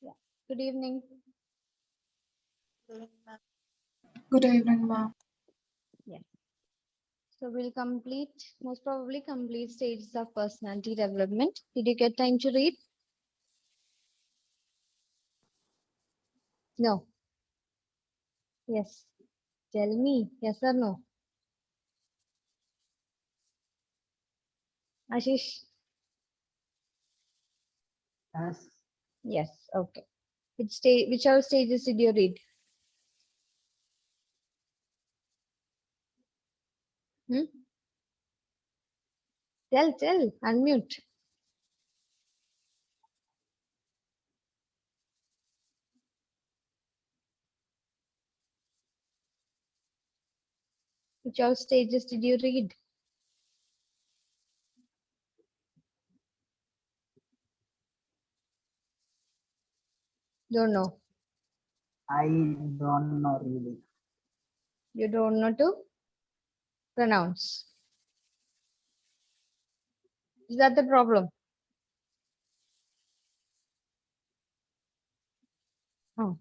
Yeah. Good evening. Good evening, ma'am. Yes. So we'll most probably complete stages of personality development. Did you get time to read? No. Yes. Tell me. Yes or no? Ashish? Yes. Yes. Okay. Which all stages did you read? Hmm? Tell. Unmute. Which all stages did you read? Don't know. I don't know really. You don't know to pronounce. Is that the problem? Oh.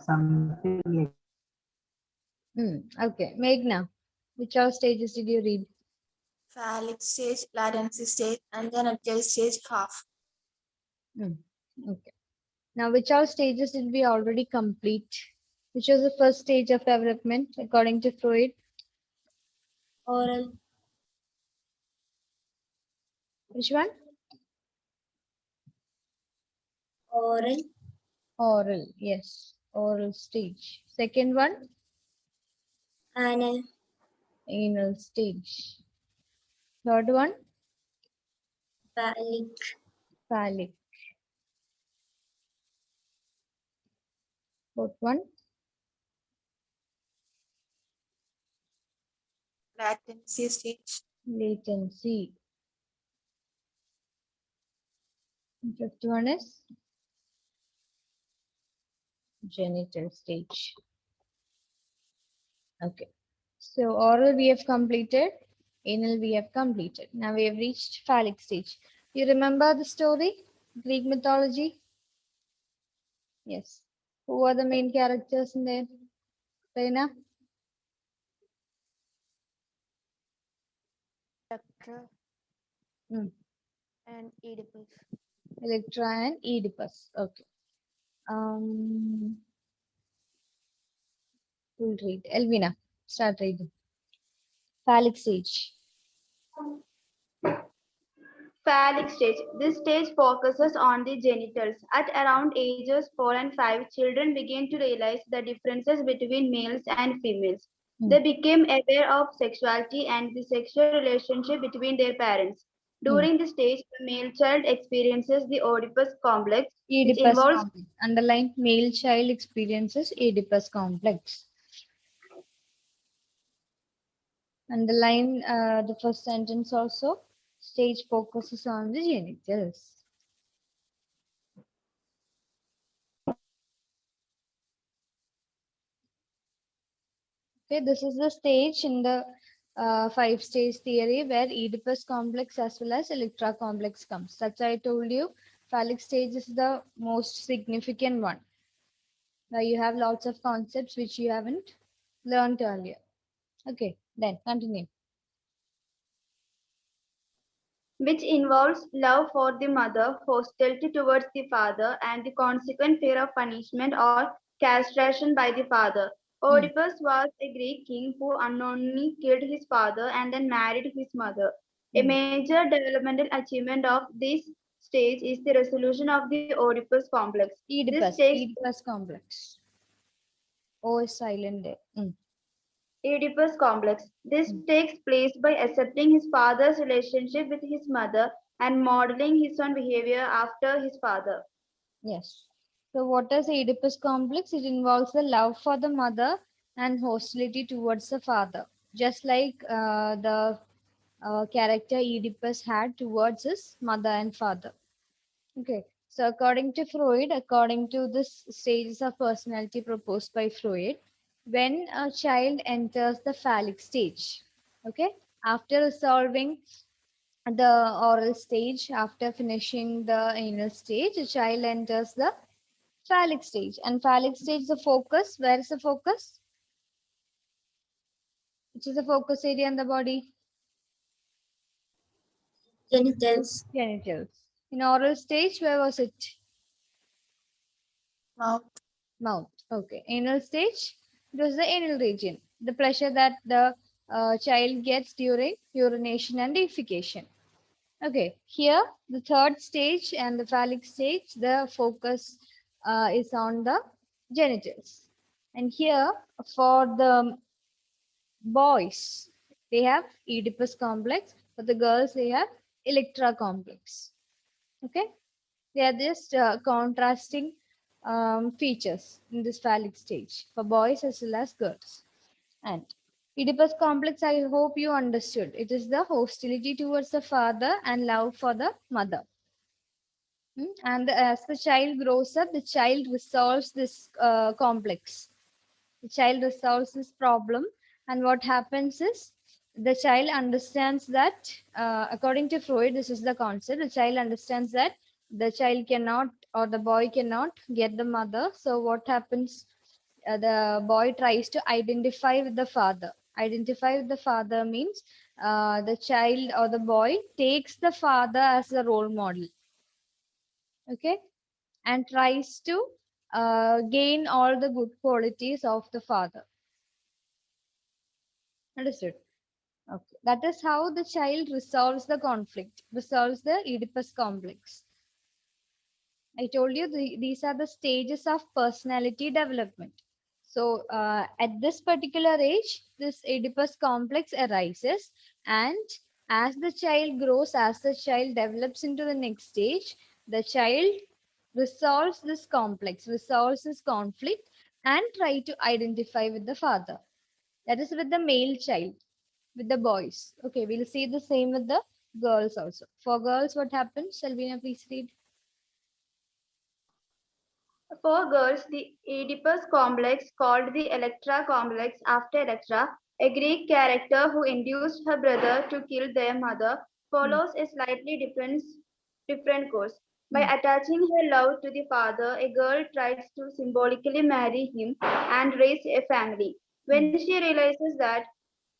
Something like Okay. Meghna. Which all stages did you read? Phallic stage, latency stage, and then agile stage half. Okay. Now, which all stages did we already complete? Which was the first stage of development according to Freud? Oral, Which one? oral, Oral. Yes, oral stage. Second one, anal, anal stage. Third one, phallic, phallic. Fourth one, latency stage, latency. Fifth one is genital stage. Okay. So oral we have completed, anal we have completed. Now we have reached phallic stage. You remember the story? Greek mythology? Yes. Who are the main characters in there? Reina? Electra, Hmm. and Oedipus. Electra and Oedipus. Okay. Um, we'll read. Elvina, start reading. Phallic stage. Phallic stage. This stage focuses on the genitals. At around ages 4 and 5, children begin to realize the differences between males and females. Hmm. They became aware of sexuality and the sexual relationship between their parents. Hmm. During this stage, the male child experiences the Oedipus complex, which Oedipus involves complex. Underline male child experiences Oedipus complex. Underline the first sentence also. Stage focuses on the genitals. Okay, this is the stage in the five-stage theory where Oedipus complex as well as Electra complex comes. That's why I told you phallic stage is the most significant one. Now you have lots of concepts which you haven't learned earlier. Okay, then continue. which involves love for the mother, hostility towards the father, and the consequent fear of punishment or castration by the father. Hmm. Oedipus was a Greek king who unknowingly killed his father and then married his mother. A Hmm. major developmental achievement of this stage is the resolution of the Oedipus complex. This takes Oedipus complex. O is silent there. Hmm. Oedipus complex. This Hmm. takes place by accepting his father's relationship with his mother and modeling his own behavior after his father. Yes. So what is Oedipus complex? It involves the love for the mother and hostility towards the father, just like the character Oedipus had towards his mother and father. Okay. So according to Freud, according to this stages of personality proposed by Freud, when a child enters the phallic stage, okay, after resolving the oral stage. After finishing the anal stage, the child enters the phallic stage. And phallic stage is the focus. Where is the focus? Which is the focus area in the body? Genitals. Genitals. In oral stage, where was it? Mouth. Mouth. Okay. Anal stage, it was the anal region. The pleasure that the child gets during urination and defecation. Okay. Here, the third stage and the phallic stage, the focus is on the genitals. And here, for the boys, they have Oedipus complex. For the girls, they have Electra complex. Okay. They are just contrasting features in this phallic stage for boys as well as girls. And Oedipus complex, I hope you understood. It is the hostility towards the father and love for the mother. And as the child grows up, the child resolves this complex. The child resolves this problem. And what happens is the child understands that, according to Freud, this is the concept. The child understands that the child cannot or the boy cannot get the mother. So what happens? The boy tries to identify with the father. Identify with the father means the child or the boy takes the father as a role model. Okay, and tries to gain all the good qualities of the father. Understood? Okay. That is how the child resolves the conflict, resolves the Oedipus complex. I told you these are the stages of personality development. So at this particular age, this Oedipus complex arises, and as the child grows, as the child develops into the next stage, the child resolves this complex, resolves this conflict, and try to identify with the father. That is with the male child, with the boys. Okay, we'll see the same with the girls also. For girls, what happens? Shalvina, please read. For girls, the Oedipus complex, called the Electra complex after Electra, a Greek character who induced her brother to kill their mother, follows a slightly different course. By attaching her love to the father, a girl tries to symbolically marry him and raise a family. When she realizes that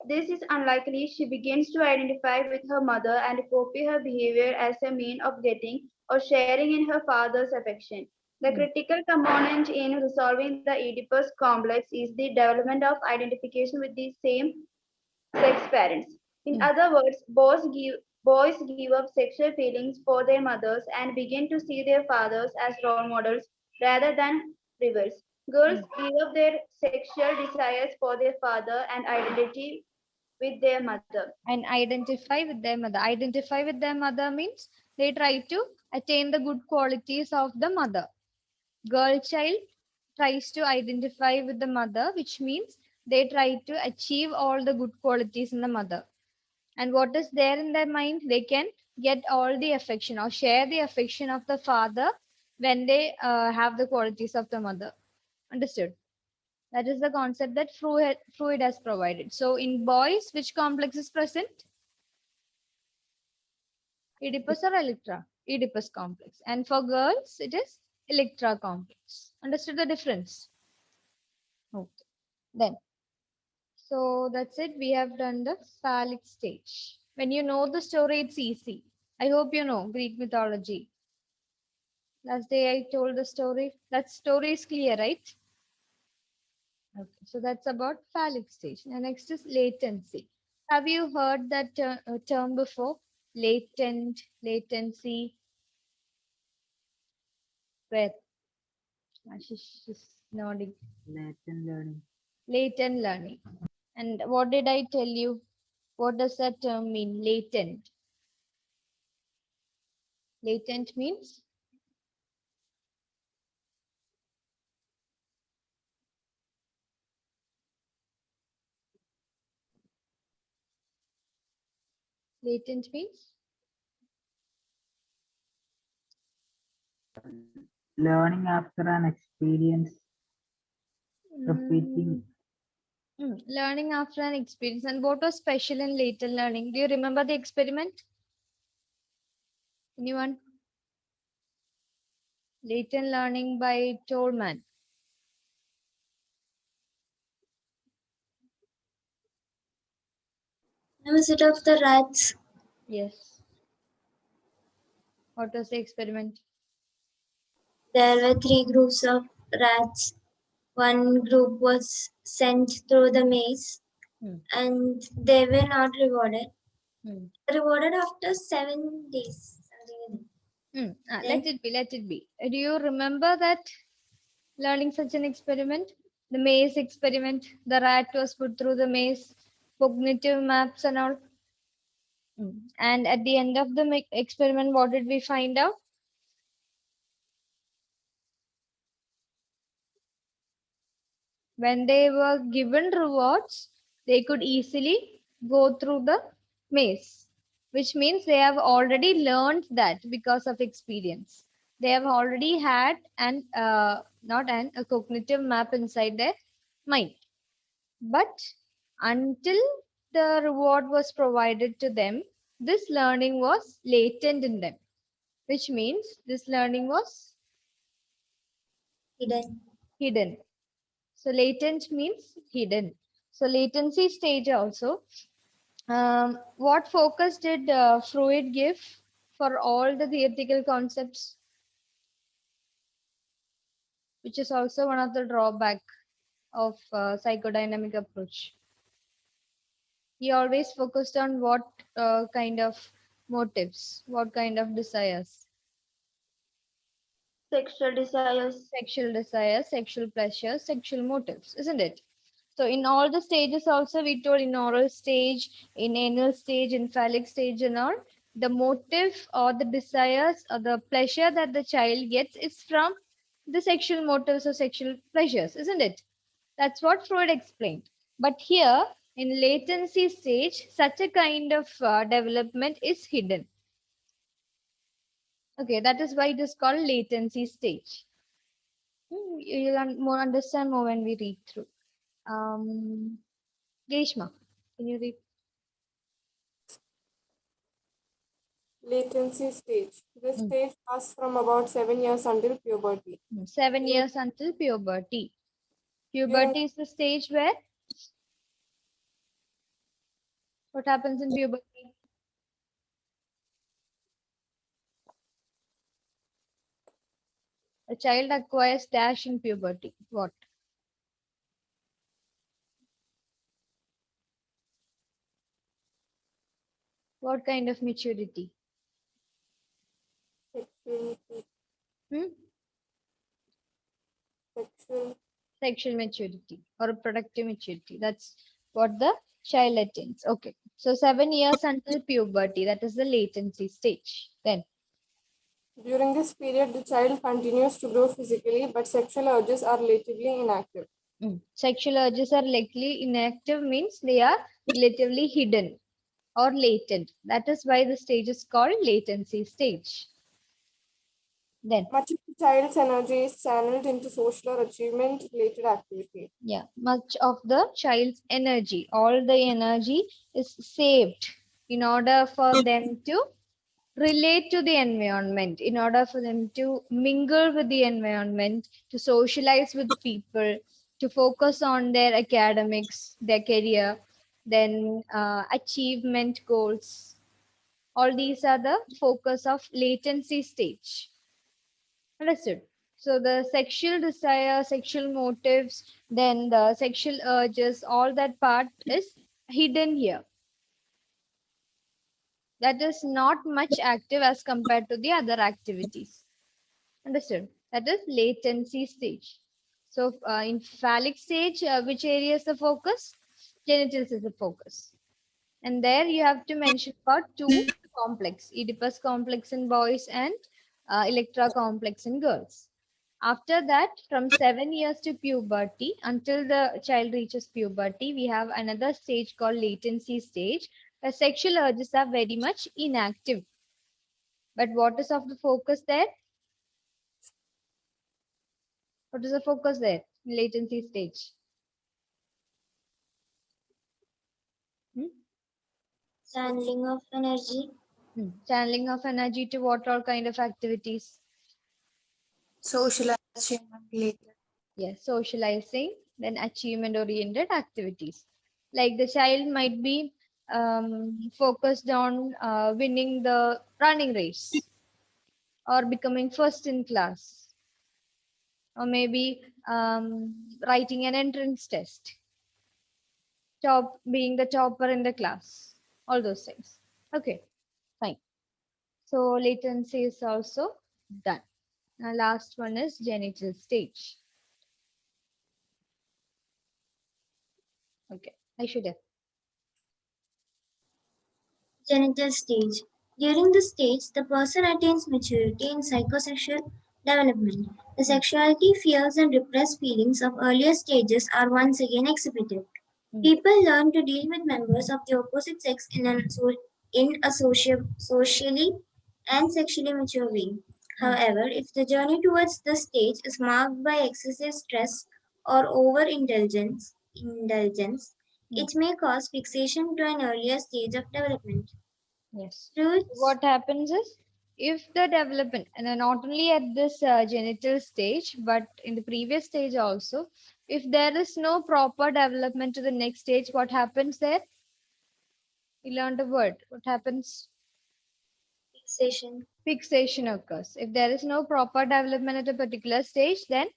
this is unlikely, she begins to identify with her mother and copy her behavior as a mean of getting or sharing in her father's affection. The critical component in resolving the Oedipus complex is the development of identification with the same sex parents. In other words, boys give up sexual feelings for their mothers and begin to see their fathers as role models rather than rivals. Girls give up their sexual desires for their father and identity with their mother. And identify with their mother. Identify with their mother means they try to attain the good qualities of the mother. Girl child tries to identify with the mother, which means they try to achieve all the good qualities in the mother. And what is there in their mind? They can get all the affection or share the affection of the father when they have the qualities of the mother. Understood? That is the concept that Freud has provided. So in boys, which complex is present? Oedipus or Electra? Oedipus complex. And for girls, it is Electra complex. Understood the difference? Okay. Then, so that's it. We have done the phallic stage. When you know the story, it's easy. I hope you know Greek mythology. Last day I told the story. That story is clear, right? Okay. So that's about phallic stage. And next is latency. Have you heard that term before? Latent, latency. Where? Ashish is nodding. Latent learning. Latent learning. And what did I tell you? What does that term mean? Latent. Latent means latent means Learning after an experience, repeating. learning after an experience. And what was special in latent learning? Do you remember the experiment? Anyone? Latent learning by Tolman. Visit of the rats. Yes. What was the experiment? There were 3 groups of rats. One group was sent through the maze Hmm. and they were not rewarded. Hmm. Rewarded after 7 days. Something like that. Let it be, let it be. Do you remember that learning such an experiment? The maze experiment, the rat was put through the maze, cognitive maps and all. And at the end of the experiment, what did we find out? When they were given rewards, they could easily go through the maze, which means they have already learned that because of experience. They have already had a cognitive map inside their mind. But until the reward was provided to them, this learning was latent in them, which means this learning was Hidden. hidden. So latent means hidden. So latency stage also. What focus did Freud give for all the theoretical concepts, which is also one of the drawback of psychodynamic approach? He always focused on what kind of motives, what kind of desires, Sexual desires. sexual pleasure, sexual motives, isn't it? So in all the stages also we told in oral stage, in anal stage, in phallic stage and all, the motive or the desires or the pleasure that the child gets is from the sexual motives or sexual pleasures, isn't it? That's what Freud explained. But here in latency stage, such a kind of development is hidden. Okay, that is why it is called latency stage. You'll understand more when we read through. Grishma, can you read? Latency stage. This stage lasts from about 7 years until puberty. 7 years until puberty. Puberty is the stage where what happens in puberty? A child acquires dash in puberty. What? What kind of maturity? Sexual, Hmm? sexual, Sexual maturity or reproductive maturity. That's what the child attains. Okay. So 7 years until puberty. That is the latency stage. Then During this period, the child continues to grow physically, but sexual urges are relatively inactive. sexual urges are likely inactive means they are relatively hidden or latent. That is why the stage is called latency stage. Then, Much of the child's energy is channeled into social or achievement related activity. yeah, much of the child's energy, all the energy is saved in order for them to relate to the environment, in order for them to mingle with the environment, to socialize with people, to focus on their academics, their career, then achievement goals. All these are the focus of latency stage. Understood? So the sexual desire, sexual motives, then the sexual urges, all that part is hidden here. That is not much active as compared to the other activities. Understood? That is latency stage. So in phallic stage, which area is the focus? Genitals is the focus. And there you have to mention about two complex, Oedipus complex in boys and Electra complex in girls. After that, from 7 years to puberty, until the child reaches puberty, we have another stage called latency stage, where sexual urges are very much inactive. But what is of the focus there? What is the focus there? Latency stage. Channeling of energy. Channeling of energy to what all kind of activities? Social and achievement related. Yes, socializing, then achievement oriented activities. Like the child might be focused on winning the running race or becoming first in class, or maybe writing an entrance test, top being the topper in the class, all those things. Okay, fine. So latency is also done. Now last one is genital stage. Okay, I should have. Genital stage. During this stage, the person attains maturity in psychosexual development. The sexuality, fears, and repressed feelings of earlier stages are once again exhibited. People learn to deal with members of the opposite sex in a socially and sexually mature way. However, if the journey towards this stage is marked by excessive stress or indulgence, it may cause fixation to an earlier stage of development. Yes. Fruits, What happens is if the development, and then not only at this genital stage, but in the previous stage also, if there is no proper development to the next stage, what happens there? We learned a word. What happens? fixation, Fixation occurs. If there is no proper development at a particular stage, then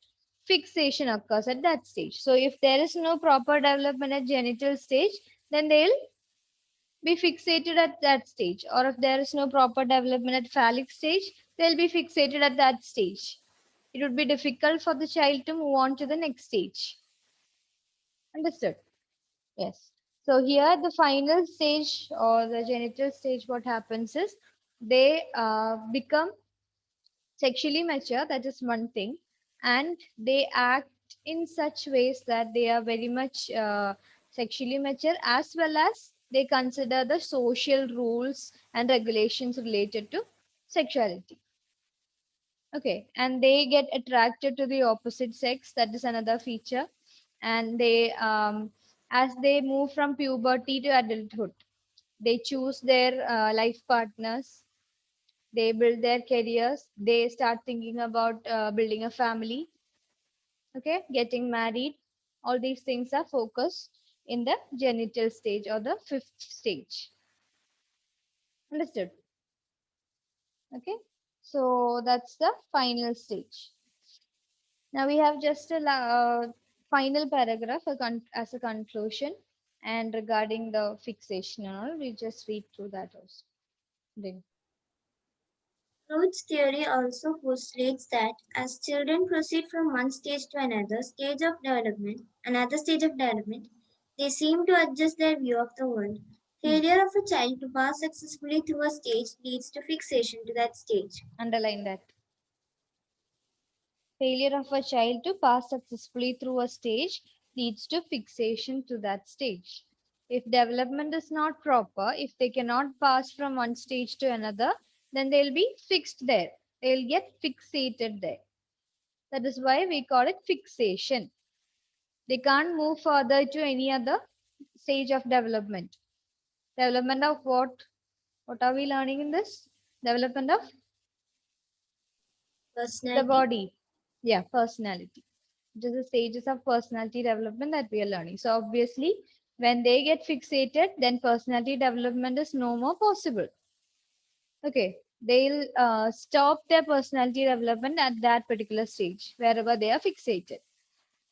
fixation occurs at that stage. So if there is no proper development at genital stage, then they'll be fixated at that stage. Or if there is no proper development at phallic stage, they'll be fixated at that stage. It would be difficult for the child to move on to the next stage. Understood? Yes. So here the final stage or the genital stage, what happens is they become sexually mature, that is one thing, and they act in such ways that they are very much sexually mature, as well as they consider the social rules and regulations related to sexuality. Okay, and they get attracted to the opposite sex, that is another feature. And they as they move from puberty to adulthood, they choose their life partners, they build their careers, they start thinking about building a family, okay, getting married. All these things are focused in the genital stage or the fifth stage. Understood? Okay, so that's the final stage. Now we have just a final paragraph as a conclusion, and regarding the fixation and all, we just read through that also. Then Freud's theory also postulates that as children proceed from one stage to another stage of development, they seem to adjust their view of the world. Failure of a child to pass successfully through a stage leads to fixation to that stage. underline that. Failure of a child to pass successfully through a stage leads to fixation to that stage. If development is not proper, if they cannot pass from one stage to another, then they'll be fixed there. They'll get fixated there. That is why we call it fixation. They can't move further to any other stage of development. Development of what? What are we learning in this? Development of the Personality. body. Yeah, personality. Just the stages of personality development that we are learning. So obviously, when they get fixated, then personality development is no more possible. Okay, they'll stop their personality development at that particular stage, wherever they are fixated.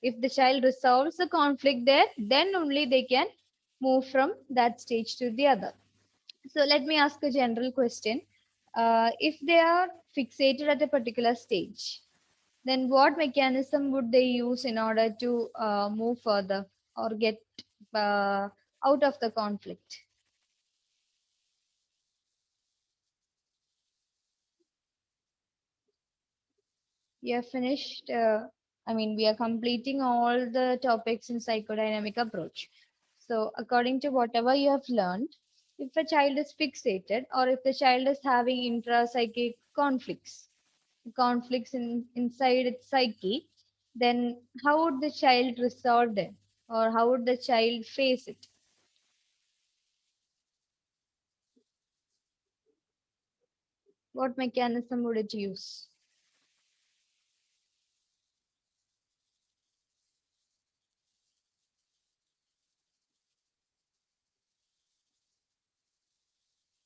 If the child resolves the conflict there, then only they can move from that stage to the other. So let me ask a general question. If they are fixated at a particular stage, then what mechanism would they use in order to move further or get uh, out of the conflict? We have finished, we are completing all the topics in psychodynamic approach. So according to whatever you have learned, if a child is fixated or if the child is having intra-psychic conflicts inside its psyche, then how would the child resolve them or how would the child face it? What mechanism would it use?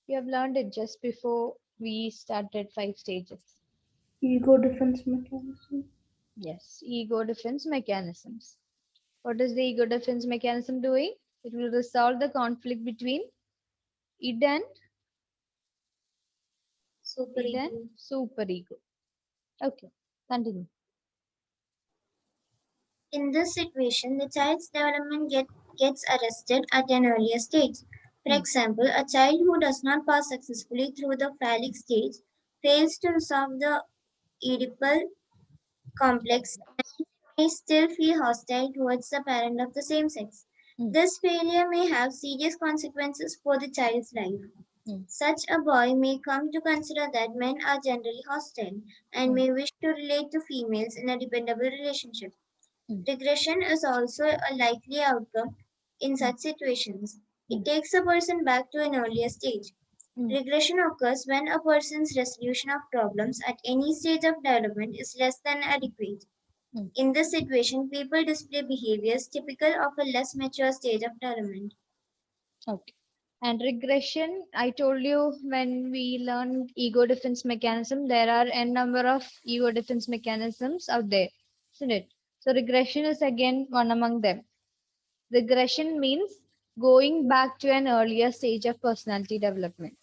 You have learned it just before we started 5 stages. Ego defense mechanism. Yes, ego defense mechanisms. What is the ego defense mechanism doing? It will resolve the conflict between id and Superego. superego. Okay, continue. In this situation, the child's development gets arrested at an earlier stage. For example, a child who does not pass successfully through the phallic stage fails to resolve the Oedipal complex and may still feel hostile towards the parent of the same sex. This failure may have serious consequences for the child's life. Such a boy may come to consider that men are generally hostile and may wish to relate to females in a dependable relationship. Regression is also a likely outcome in such situations. It takes a person back to an earlier stage. Regression occurs when a person's resolution of problems at any stage of development is less than adequate. In this situation, people display behaviors typical of a less mature stage of development. Okay. And regression, I told you when we learned ego defense mechanism, there are n number of ego defense mechanisms out there, isn't it? So regression is again one among them. Regression means going back to an earlier stage of personality development.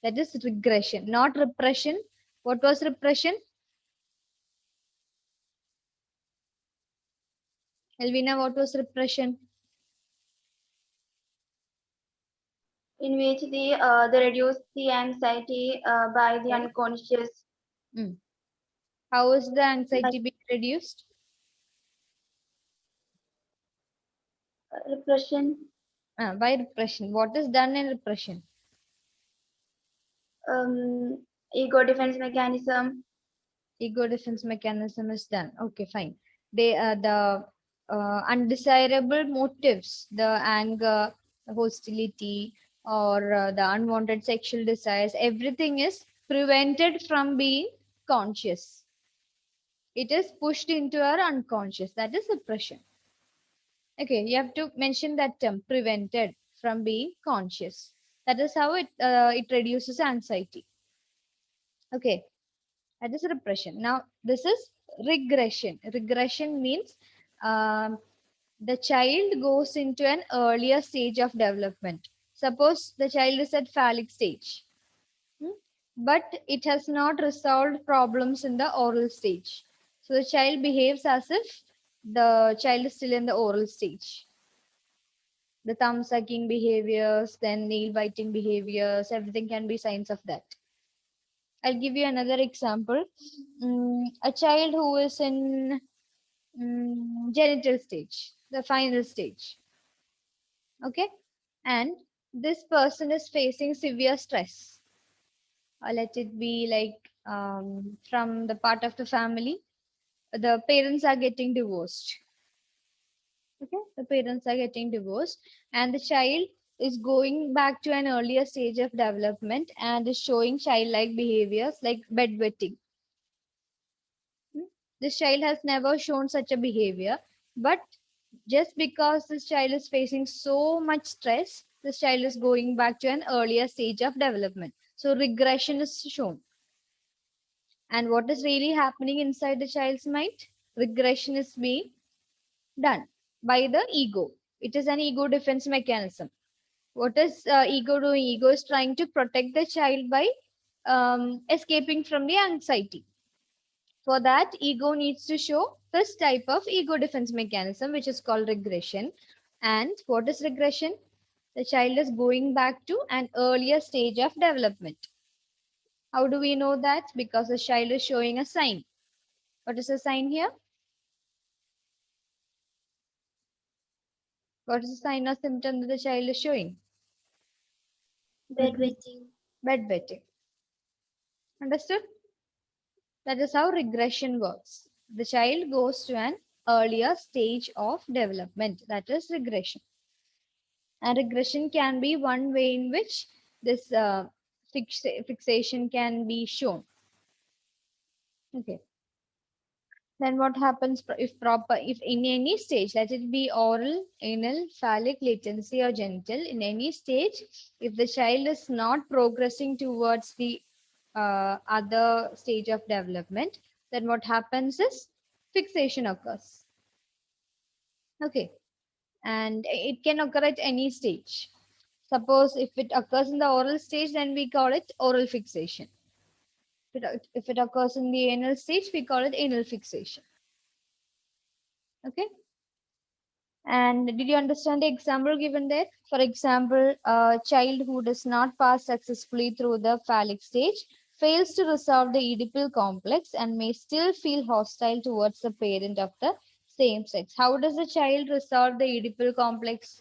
That is regression, not repression. What was repression? Elvina, what was repression? In which they reduce the anxiety by the unconscious. How is the anxiety being reduced? Repression. By repression. What is done in repression? Ego defense mechanism. Ego defense mechanism is done. Okay, fine. They the undesirable motives, the anger, the hostility, or the unwanted sexual desires, everything is prevented from being conscious. It is pushed into our unconscious. That is suppression. Okay, you have to mention that term, prevented from being conscious. That is how it reduces anxiety. Okay, that is repression. Now, this is regression. Regression means the child goes into an earlier stage of development. Suppose the child is at phallic stage, but it has not resolved problems in the oral stage. So the child behaves as if the child is still in the oral stage. The thumb sucking behaviors, then nail biting behaviors, everything can be signs of that. I'll give you another example. A child who is in genital stage, the final stage. Okay. And this person is facing severe stress. Let it be like from the part of the family, the parents are getting divorced. Okay. The parents are getting divorced and the child is going back to an earlier stage of development and is showing childlike behaviors like bedwetting. This child has never shown such a behavior, but just because this child is facing so much stress, this child is going back to an earlier stage of development. So regression is shown. And what is really happening inside the child's mind? Regression is being done by the ego. It is an ego defense mechanism. What is ego doing? Ego is trying to protect the child by escaping from the anxiety. For that, ego needs to show this type of ego defense mechanism, which is called regression. And what is regression? The child is going back to an earlier stage of development. How do we know that? Because the child is showing a sign. What is the sign here? What is the sign or symptom that the child is showing? Bedwetting. Bedwetting. Understood? That is how regression works. The child goes to an earlier stage of development. That is regression. And regression can be one way in which this fixation can be shown. Okay. Then what happens if in any stage, let it be oral, anal, phallic, latency, or genital, in any stage, if the child is not progressing towards the other stage of development, then what happens is fixation occurs. Okay. And it can occur at any stage. Suppose if it occurs in the oral stage, then we call it oral fixation. If it occurs in the anal stage, we call it anal fixation. Okay. And did you understand the example given there? For example, a child who does not pass successfully through the phallic stage fails to resolve the Oedipal complex and may still feel hostile towards the parent of the same sex. How does the child resolve the Oedipal complex?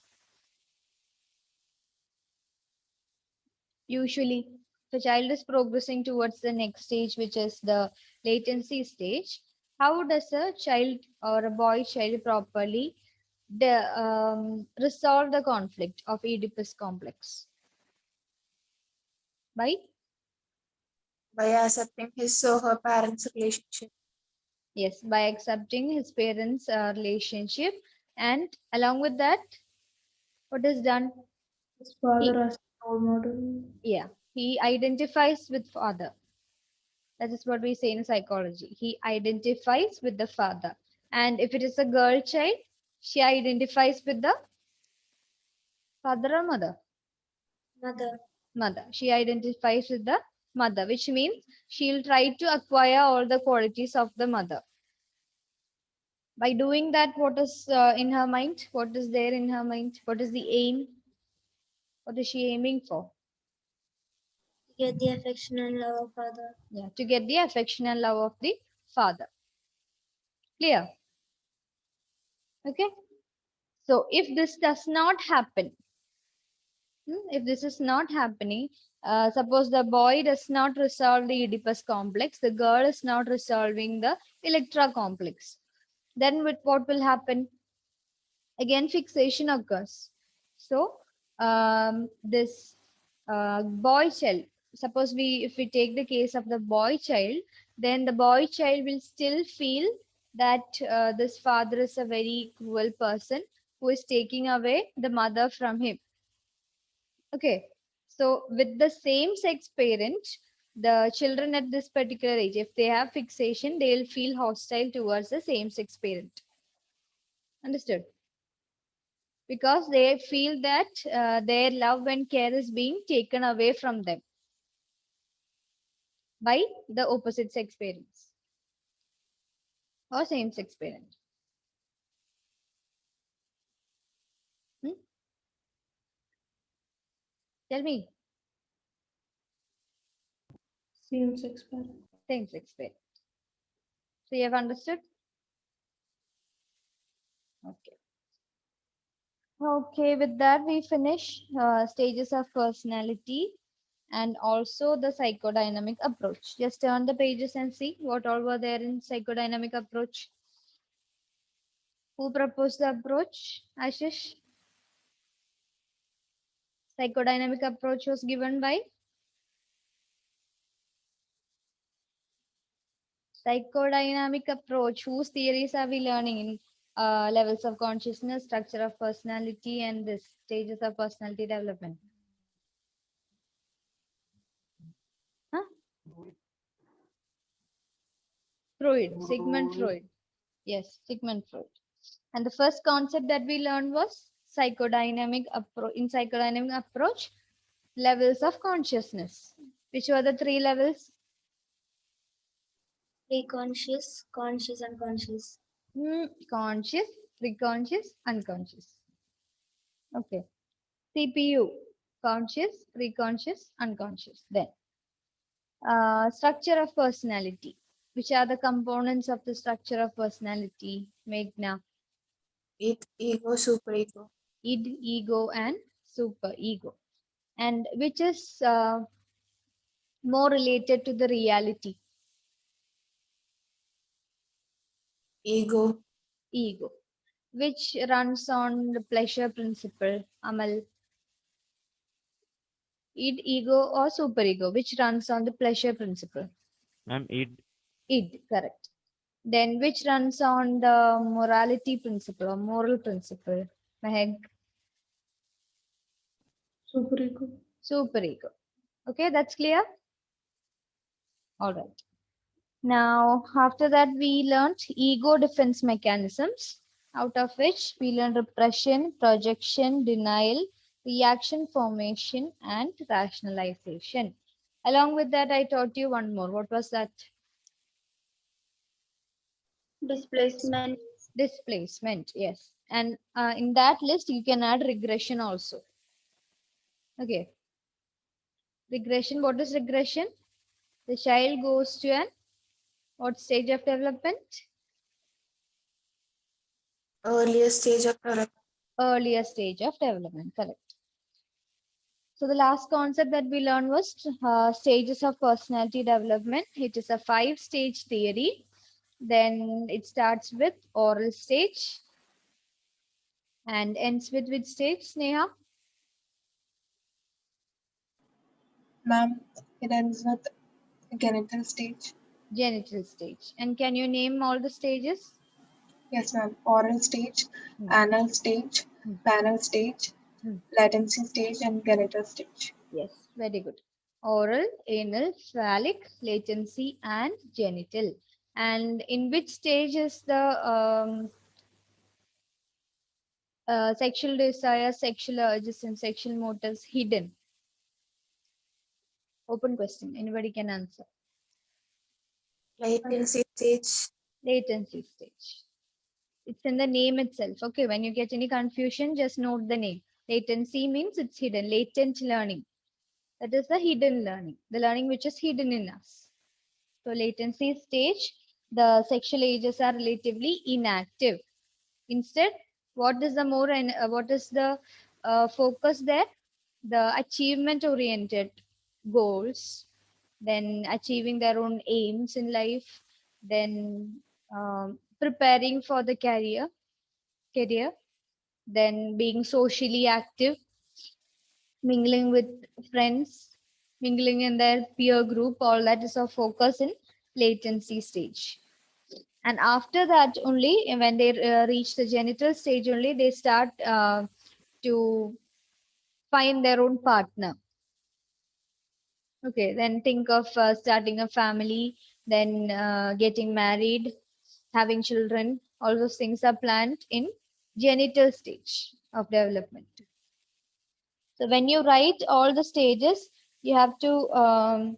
Usually, the child is progressing towards the next stage, which is the latency stage. How does a child or a boy child properly resolve the conflict of Oedipus complex? By accepting his or her parents' relationship. yes, by accepting his parents' relationship, and along with that, what is done? His father as a role model. Yeah, he identifies with father. That is what we say in psychology. He identifies with the father. And if it is a girl child, she identifies with the father or mother? Mother. Mother. She identifies with the mother, which means she'll try to acquire all the qualities of the mother. By doing that, what is in her mind? What is there in her mind? What is the aim? What is she aiming for? To get the affection and love of father. Yeah, to get the affection and love of the father. Clear? Okay. So if this does not happen, if this is not happening, suppose the boy does not resolve the Oedipus complex, the girl is not resolving the Electra complex, then what will happen? Again, fixation occurs. So this boy child, suppose if we take the case of the boy child, then the boy child will still feel that this father is a very cruel person who is taking away the mother from him. Okay. So with the same sex parent, the children at this particular age, if they have fixation, they'll feel hostile towards the same sex parent. Understood? Because they feel that their love and care is being taken away from them by the opposite sex parents or same sex parent. Hmm? Tell me. Same sex parent. Same sex parent. So you have understood? Okay. Okay, with that we finish stages of personality and also the psychodynamic approach. Just turn the pages and see what all were there in psychodynamic approach. Who proposed the approach? Ashish? Psychodynamic approach was given by psychodynamic approach. Whose theories are we learning in levels of consciousness, structure of personality, and the stages of personality development? Huh? Freud, Sigmund Freud. Yes, Sigmund Freud. And the first concept that we learned was psychodynamic approach. In psychodynamic approach, levels of consciousness. Which were the three levels? Preconscious, conscious, unconscious. Conscious, preconscious, unconscious. Okay. CPU, conscious, preconscious, unconscious. Then, structure of personality. Which are the components of the structure of personality, Meghna? Id, ego, superego. Id, ego, and super ego. And which is more related to the reality? Ego. Ego. Which runs on the pleasure principle, Amal? Id, ego, or superego, which runs on the pleasure principle? Ma'am, Id, correct. Then which runs on the morality principle or moral principle? Mehek, Superego. superego. Okay, that's clear? All right. Now, after that, we learned ego defense mechanisms, out of which we learned repression, projection, denial, reaction formation, and rationalization. Along with that, I taught you one more. What was that? Displacement. Displacement, yes. And in that list, you can add regression also. Okay. Regression, what is regression? The child goes to an what stage of development? Earlier stage of development. Earlier stage of development, correct. So the last concept that we learned was stages of personality development. It is a 5-stage theory. Then it starts with oral stage and ends with which stage, Sneha? Ma'am, it ends with genital stage. Genital stage. And can you name all the stages? Yes, ma'am. Oral stage, Hmm. anal stage, Hmm. banal stage, Hmm. latency stage, and genital stage. Yes, very good. Oral, anal, phallic, latency, and genital. And in which stage is the sexual desire, sexual urges, and sexual motives hidden? Open question. Anybody can answer. Latency stage. Latency stage. It's in the name itself. Okay, when you get any confusion, just note the name. Latency means it's hidden. Latent learning. That is the hidden learning. The learning which is hidden in us. So latency stage, the sexual ages are relatively inactive. Instead, what is the more and what is the focus there? The achievement oriented goals, then achieving their own aims in life, then preparing for the career, then being socially active, mingling with friends, mingling in their peer group, all that is a focus in latency stage. And after that only, when they reach the genital stage only, they start to find their own partner. Okay, then think of starting a family, then getting married, having children. All those things are planned in genital stage of development. So when you write all the stages, you have to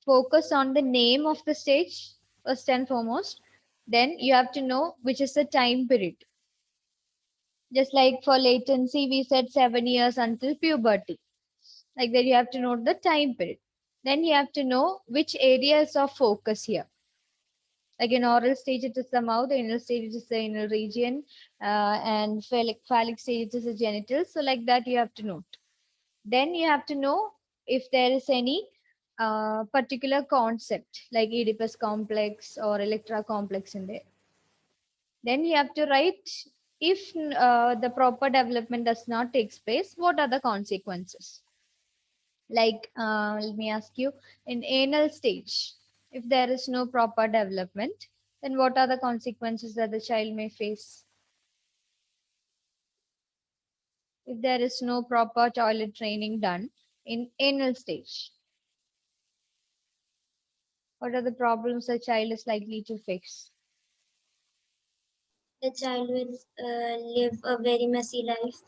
focus on the name of the stage first and foremost. Then you have to know which is the time period. Just like for latency, we said 7 years until puberty. Like that, you have to note the time period. Then you have to know which areas of focus here. Like in oral stage, it is the mouth, anal stage, it is the anal region, and phallic stage, it is the genitals. So like that, you have to note. Then you have to know if there is any particular concept like Oedipus complex or Electra complex in there. Then you have to write if the proper development does not take place, what are the consequences? Like, let me ask you, in anal stage, if there is no proper development, then what are the consequences that the child may face? If there is no proper toilet training done in anal stage, what are the problems the child is likely to face? The child will live a very messy life.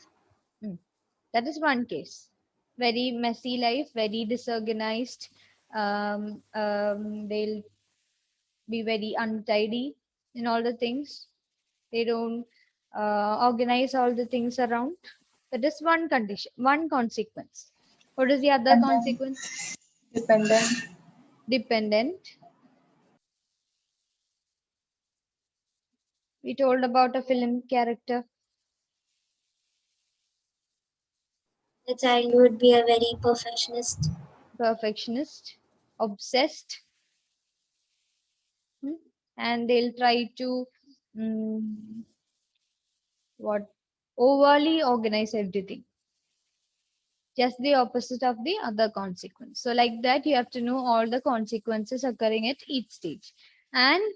That is one case. Very messy life, very disorganized. They'll be very untidy in all the things. They don't organize all the things around. That is one condition, one consequence. What is the other And then consequence? dependent. Dependent. We told about a film character. The child would be a very perfectionist. Perfectionist, obsessed, and they'll try to what overly organize everything. just the opposite of the other consequence. So like that, you have to know all the consequences occurring at each stage. And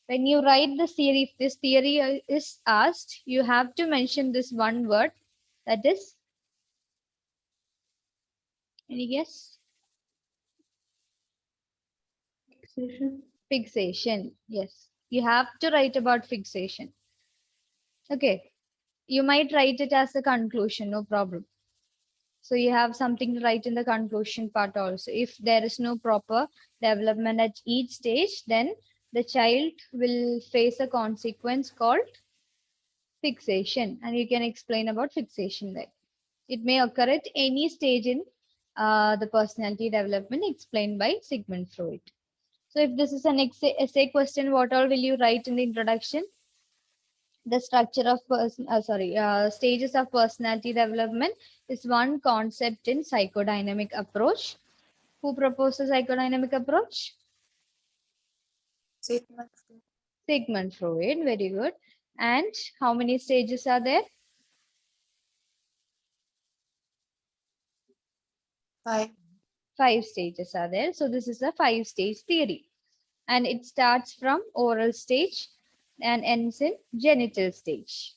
when you write the theory, if this theory is asked, you have to mention this one word, that is, any guess? Fixation. Fixation. Yes, you have to write about fixation. Okay, you might write it as a conclusion, no problem. So you have something to write in the conclusion part also. If there is no proper development at each stage, then the child will face a consequence called fixation, and you can explain about fixation there. It may occur at any stage in the personality development explained by Sigmund Freud. So if this is an essay question, what all will you write in the introduction? The structure of stages of personality development is one concept in psychodynamic approach. Who proposed the psychodynamic approach? Sigmund Freud. Sigmund Freud. Very good. And how many stages are there? 5. 5 stages are there. So this is a 5-stage theory, and it starts from oral stage and ends in genital stage.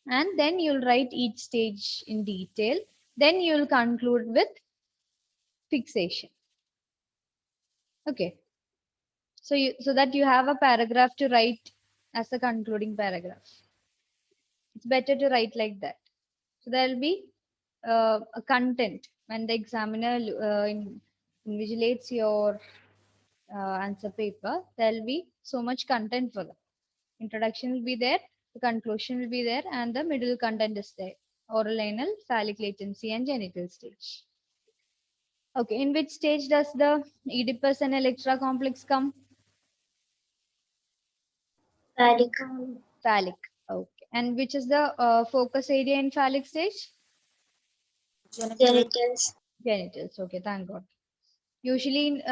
And then you'll write each stage in detail. Then you'll conclude with fixation. Okay. So that you have a paragraph to write as a concluding paragraph. It's better to write like that. So there will be a content when the examiner invigilates your answer paper. There will be so much content for them. Introduction will be there, the conclusion will be there, and the middle content is there. Oral, anal, phallic latency, and genital stage. Okay, in which stage does the Oedipus and Electra complex come? Phallic. Phallic. Okay. And which is the focus area in phallic stage? Genitals. Genitals. Okay, thank God. Usually,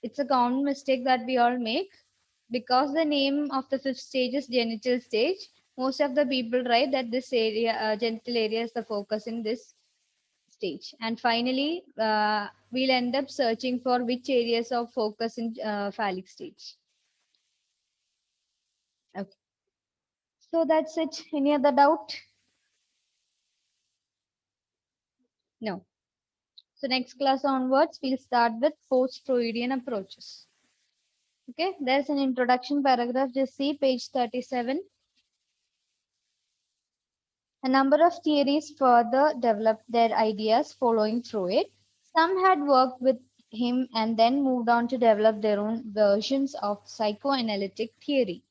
it's a common mistake that we all make. Because the name of the 5th stage is genital stage, most of the people write that this area, genital area, is the focus in this stage. And finally, we'll end up searching for which areas of focus in phallic stage. Okay. So that's it. Any other doubt? No. So next class onwards, we'll start with post-Freudian approaches. Okay, there's an introduction paragraph. Just see page 37. A number of theories further developed their ideas following Freud. Some had worked with him and then moved on to develop their own versions of psychoanalytic theory.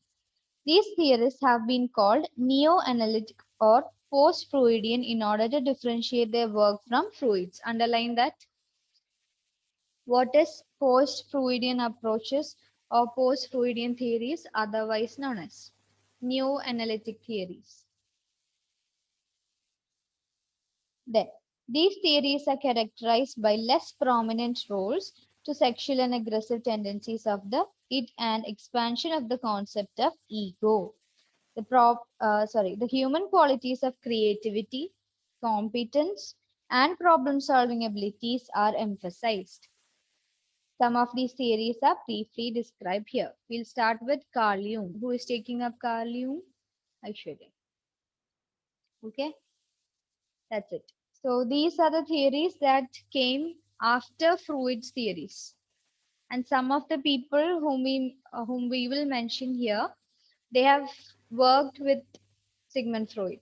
These theories have been called neo-analytic or post-Freudian in order to differentiate their work from Freud's. Underline that. What is post-Freudian approaches or post-Freudian theories, otherwise known as neo-analytic theories? Then, these theories are characterized by less prominent roles to sexual and aggressive tendencies of the id and expansion of the concept of ego. The human qualities of creativity, competence, and problem-solving abilities are emphasized. Some of these theories are briefly described here. We'll start with Carl Jung. Who is taking up Carl Jung? Aishwarya. Okay, that's it. So these are the theories that came after Freud's theories. And some of the people whom we will mention here, they have worked with Sigmund Freud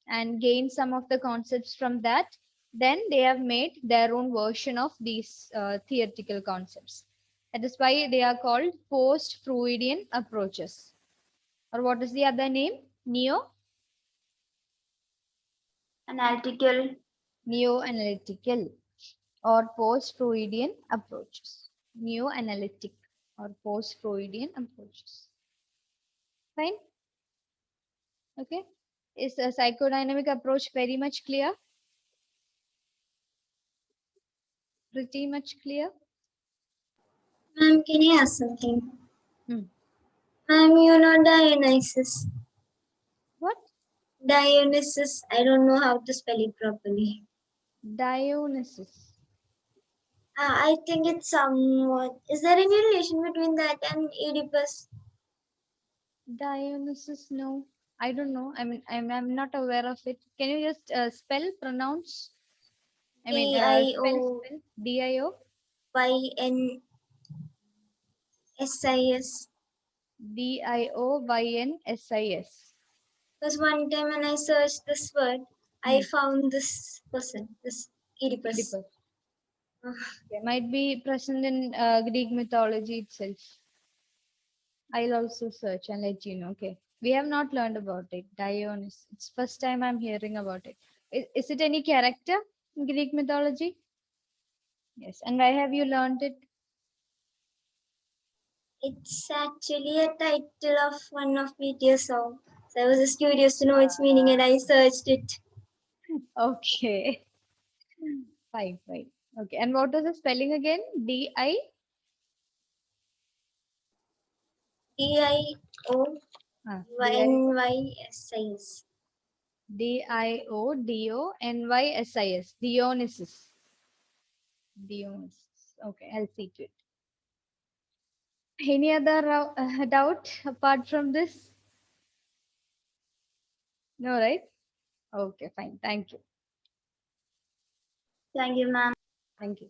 and gained some of the concepts from that. Then they have made their own version of these theoretical concepts. That is why they are called post-Freudian approaches. Or what is the other name? Analytical. Neo-analytical or post-Freudian approaches. Neo-analytic or post-Freudian approaches. Fine? Okay. Is a psychodynamic approach very much clear? Pretty much clear? Ma'am, can I ask something? Hmm. Ma'am, you know Dionysus. What? Dionysus. I don't know how to spell it properly. Dionysus. I think it's somewhat. Is there any relation between that and Oedipus? Dionysus, no. I don't know. I mean, I'm not aware of it. Can you just spell, pronounce? I mean, D-I-O- spell. D-I-O? Y-N-S-I-S. D-I-O-Y-N-S-I-S. Because one time when I searched this word, I found this person, this Oedipus. Oedipus. Uh, Okay, might be present in Greek mythology itself. I'll also search and let you know. Okay. We have not learned about it. Dionysus. It's first time I'm hearing about it. Is it any character in Greek mythology? Yes. And why have you learned it? It's actually a title of one of BTS song. So I was just curious to know its meaning and I searched it. Okay. Fine, fine. Okay. And what was the spelling again? D-I? D-I-O-Y-N-Y-S-I-S. D-I-O-D-O-N-Y-S-I-S. Dionysus. Dionysus. Okay. I'll see to it. Any other doubt apart from this? No, right? Okay, fine. Thank you. Thank you, ma'am. Thank you.